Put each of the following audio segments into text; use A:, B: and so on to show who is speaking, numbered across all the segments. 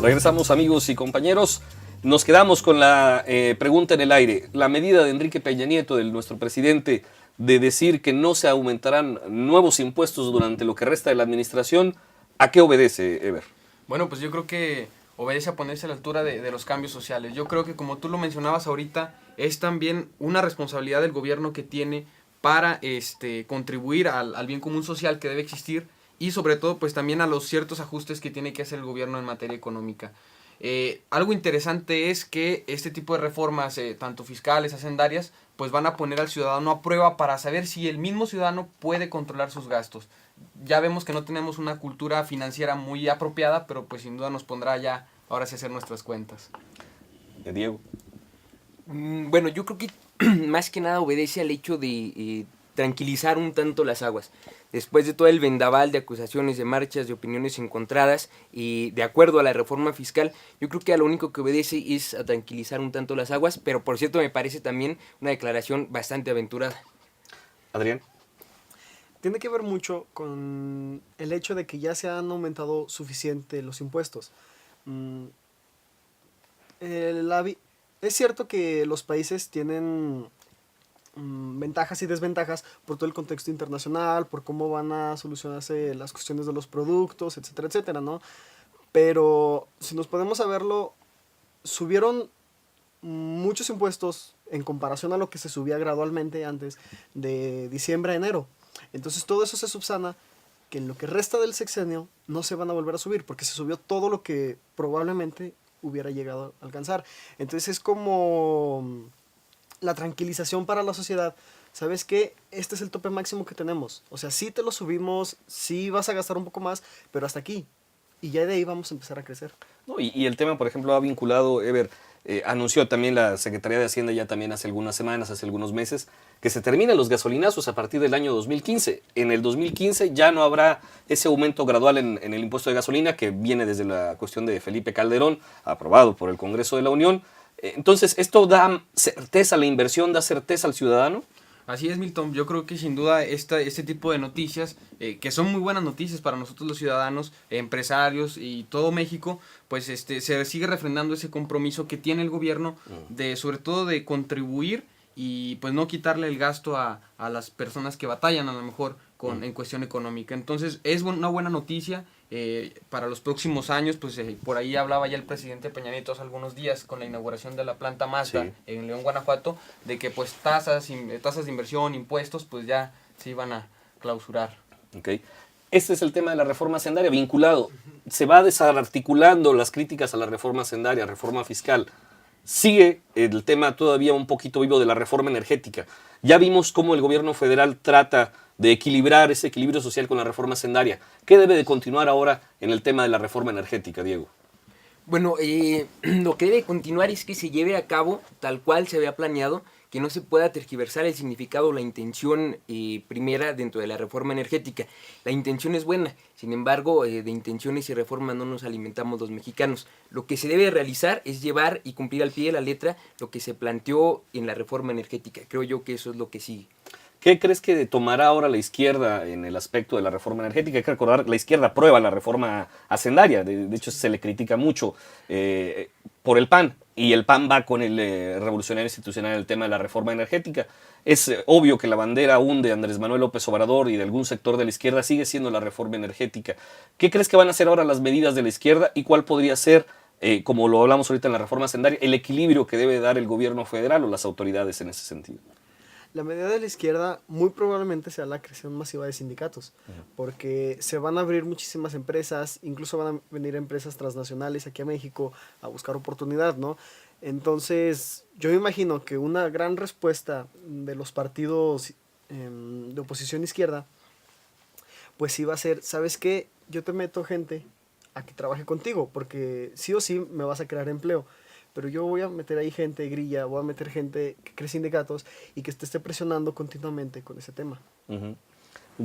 A: Regresamos, amigos y compañeros. Nos quedamos con la pregunta en el aire. La medida de Enrique Peña Nieto, de nuestro presidente, de decir que no se aumentarán nuevos impuestos durante lo que resta de la administración, ¿a qué obedece, Ever?
B: Bueno, pues yo creo que obedece a ponerse a la altura de los cambios sociales. Yo creo que, como tú lo mencionabas ahorita, es también una responsabilidad del gobierno que tiene para contribuir al bien común social que debe existir, y sobre todo pues también a los ciertos ajustes que tiene que hacer el gobierno en materia económica. Algo interesante es que este tipo de reformas, tanto fiscales, hacendarias, pues van a poner al ciudadano a prueba para saber si el mismo ciudadano puede controlar sus gastos. Ya vemos que no tenemos una cultura financiera muy apropiada, pero pues sin duda nos pondrá ya ahora sí a hacer nuestras cuentas.
A: Diego.
C: Bueno, yo creo que más que nada obedece al hecho de tranquilizar un tanto las aguas. Después de todo el vendaval de acusaciones, de marchas, de opiniones encontradas, y de acuerdo a la reforma fiscal, yo creo que a lo único que obedece es a tranquilizar un tanto las aguas, pero por cierto me parece también una declaración bastante aventurada.
A: Adrián.
D: Tiene que ver mucho con el hecho de que ya se han aumentado suficiente los impuestos. Mm, es cierto que los países tienen ventajas y desventajas por todo el contexto internacional, por cómo van a solucionarse las cuestiones de los productos, etcétera, etcétera, ¿no? Pero si nos podemos a verlo, subieron muchos impuestos en comparación a lo que se subía gradualmente antes de diciembre a enero. Entonces todo eso se subsana que en lo que resta del sexenio no se van a volver a subir, porque se subió todo lo que probablemente hubiera llegado a alcanzar. Entonces es como la tranquilización para la sociedad. ¿Sabes qué? Este es el tope máximo que tenemos. O sea, sí te lo subimos, sí vas a gastar un poco más, pero hasta aquí. Y ya de ahí vamos a empezar a crecer.
A: No, y el tema, por ejemplo, ha vinculado, Ever, anunció también la Secretaría de Hacienda ya también hace algunas semanas, hace algunos meses, que se terminan los gasolinazos a partir del año 2015. En el 2015 ya no habrá ese aumento gradual en el impuesto de gasolina que viene desde la cuestión de Felipe Calderón, aprobado por el Congreso de la Unión. Entonces, ¿esto da certeza a la inversión, da certeza al ciudadano?
B: Así es, Milton. Yo creo que sin duda este tipo de noticias, que son muy buenas noticias para nosotros los ciudadanos, empresarios y todo México, pues se sigue refrendando ese compromiso que tiene el gobierno de, sobre todo, de contribuir y pues no quitarle el gasto a las personas que batallan a lo mejor en cuestión económica. Entonces es una buena noticia. Para los próximos años, pues por ahí hablaba ya el presidente Peña Nieto hace algunos días con la inauguración de la planta Mazda en León, Guanajuato, de que pues tasas de inversión, impuestos, pues ya se iban a clausurar.
A: Okay. Este es el tema de la reforma hacendaria vinculado. Se va desarticulando las críticas a la reforma hacendaria, reforma fiscal. Sigue el tema todavía un poquito vivo de la reforma energética. Ya vimos cómo el gobierno federal trata de equilibrar ese equilibrio social con la reforma hacendaria. ¿Qué debe de continuar ahora en el tema de la reforma energética, Diego?
C: Bueno, lo que debe continuar es que se lleve a cabo tal cual se había planeado, que no se pueda tergiversar el significado o la intención primera dentro de la reforma energética. La intención es buena, sin embargo, de intenciones y reformas no nos alimentamos los mexicanos. Lo que se debe realizar es llevar y cumplir al pie de la letra lo que se planteó en la reforma energética. Creo yo que eso es lo que sigue.
A: ¿Qué crees que tomará ahora la izquierda en el aspecto de la reforma energética? Hay que recordar, la izquierda aprueba la reforma hacendaria, de hecho se le critica mucho por el PAN, y el PAN va con el revolucionario institucional en el tema de la reforma energética. Es obvio que la bandera aún de Andrés Manuel López Obrador y de algún sector de la izquierda sigue siendo la reforma energética. ¿Qué crees que van a hacer ahora las medidas de la izquierda y cuál podría ser, como lo hablamos ahorita en la reforma hacendaria, el equilibrio que debe dar el gobierno federal o las autoridades en ese sentido?
D: La medida de la izquierda muy probablemente sea la creación masiva de sindicatos, porque se van a abrir muchísimas empresas, incluso van a venir empresas transnacionales aquí a México a buscar oportunidad, ¿no? Entonces, yo me imagino que una gran respuesta de los partidos de oposición izquierda, pues sí va a ser, ¿sabes qué? Yo te meto gente a que trabaje contigo, porque sí o sí me vas a crear empleo. Pero yo voy a meter ahí gente grilla, voy a meter gente que cree sindicatos y que te esté presionando continuamente con ese tema.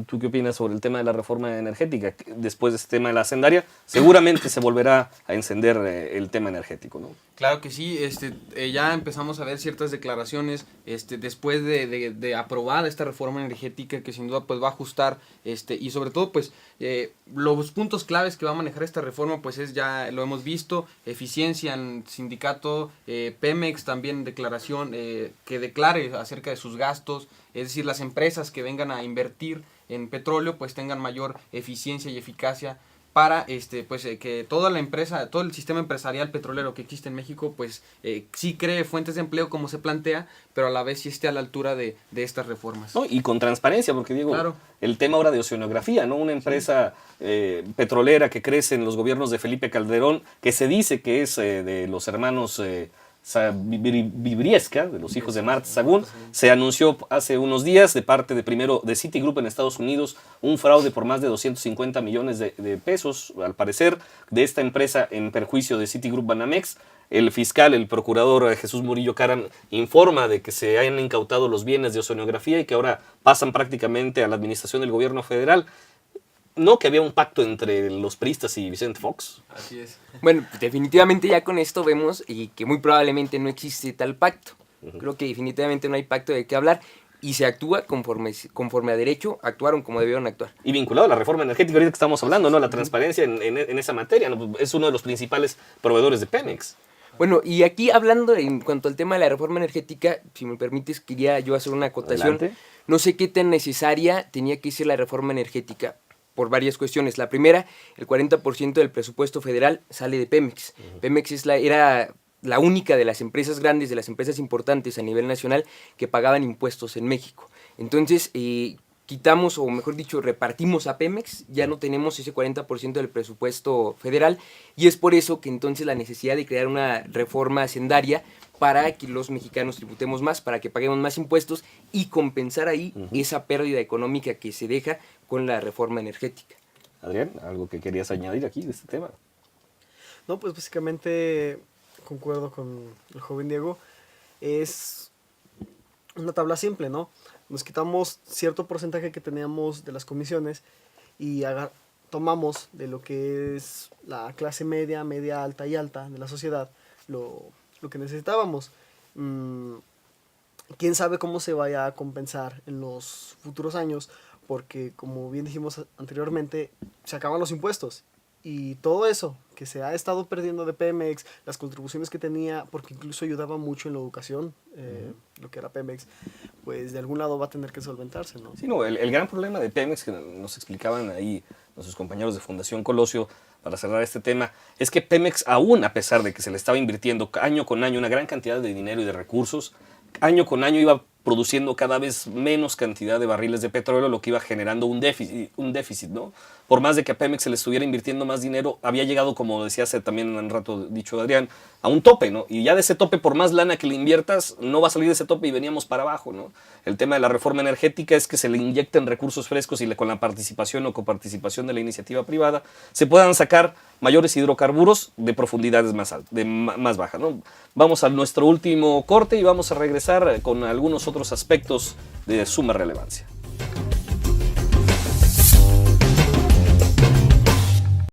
A: ¿Tú qué opinas sobre el tema de la reforma energética? Después de este tema de la hacendaria, seguramente se volverá a encender el tema energético, ¿no?
B: Claro que sí, ya empezamos a ver ciertas declaraciones después de aprobada esta reforma energética que sin duda pues va a ajustar y sobre todo pues los puntos claves que va a manejar esta reforma pues ya lo hemos visto, eficiencia en sindicato, Pemex también declaración que declare acerca de sus gastos, es decir, las empresas que vengan a invertir en petróleo pues tengan mayor eficiencia y eficacia para que toda la empresa, todo el sistema empresarial petrolero que existe en México, pues sí cree fuentes de empleo como se plantea, pero a la vez sí esté a la altura de estas reformas.
A: No, y con transparencia, porque digo,
B: claro,
A: el tema ahora de oceanografía, ¿no? Una empresa petrolera que crece en los gobiernos de Felipe Calderón, que se dice que es de los hermanos Vibriesca, de los hijos de Marta Sagún, se anunció hace unos días de parte de Citigroup en Estados Unidos un fraude por más de 250 millones de pesos, al parecer, de esta empresa en perjuicio de Citigroup Banamex. El fiscal, el procurador Jesús Murillo Caram, informa de que se hayan incautado los bienes de oceanografía y que ahora pasan prácticamente a la administración del gobierno federal. ¿No que había un pacto entre los priistas y Vicente Fox?
B: Así es.
C: Bueno, definitivamente ya con esto vemos y que muy probablemente no existe tal pacto. Creo que definitivamente no hay pacto de qué hablar y se actúa conforme a derecho, actuaron como debieron actuar.
A: Y vinculado a la reforma energética, ahorita que estamos hablando, ¿no? La transparencia en esa materia, ¿no? Es uno de los principales proveedores de Pemex.
C: Bueno, y aquí hablando en cuanto al tema de la reforma energética, si me permites, quería yo hacer una acotación.
A: Adelante.
C: No sé qué tan necesaria tenía que ser la reforma energética por varias cuestiones. La primera, el 40% del presupuesto federal sale de Pemex. Pemex era la única de las empresas grandes, de las empresas importantes a nivel nacional que pagaban impuestos en México. Entonces, quitamos, o mejor dicho, repartimos a Pemex, ya no tenemos ese 40% del presupuesto federal, y es por eso que entonces la necesidad de crear una reforma hacendaria para que los mexicanos tributemos más, para que paguemos más impuestos y compensar ahí esa pérdida económica que se deja con la reforma energética.
A: Adrián, ¿algo que querías añadir aquí de este tema?
D: No, pues básicamente concuerdo con el joven Diego. Es una tabla simple, ¿no? Nos quitamos cierto porcentaje que teníamos de las comisiones y tomamos de lo que es la clase media, media alta y alta de la sociedad, lo que necesitábamos. Quién sabe cómo se vaya a compensar en los futuros años, porque como bien dijimos anteriormente, se acaban los impuestos. Y todo eso que se ha estado perdiendo de Pemex, las contribuciones que tenía, porque incluso ayudaba mucho en la educación, lo que era Pemex, pues de algún lado va a tener que solventarse, ¿no?
A: Sí, no, el gran problema de Pemex, que nos explicaban ahí nuestros compañeros de Fundación Colosio, para cerrar este tema, es que Pemex, aún a pesar de que se le estaba invirtiendo año con año una gran cantidad de dinero y de recursos, año con año iba produciendo cada vez menos cantidad de barriles de petróleo, lo que iba generando un déficit, ¿no? Por más de que a Pemex se le estuviera invirtiendo más dinero, había llegado, como decía hace también un rato dicho Adrián, a un tope, ¿no? Y ya de ese tope, por más lana que le inviertas, no va a salir de ese tope y veníamos para abajo, ¿no? El tema de la reforma energética es que se le inyecten recursos frescos y con la participación o coparticipación de la iniciativa privada se puedan sacar mayores hidrocarburos de profundidades más bajas, ¿no? Vamos a nuestro último corte y vamos a regresar con algunos otros aspectos de suma relevancia.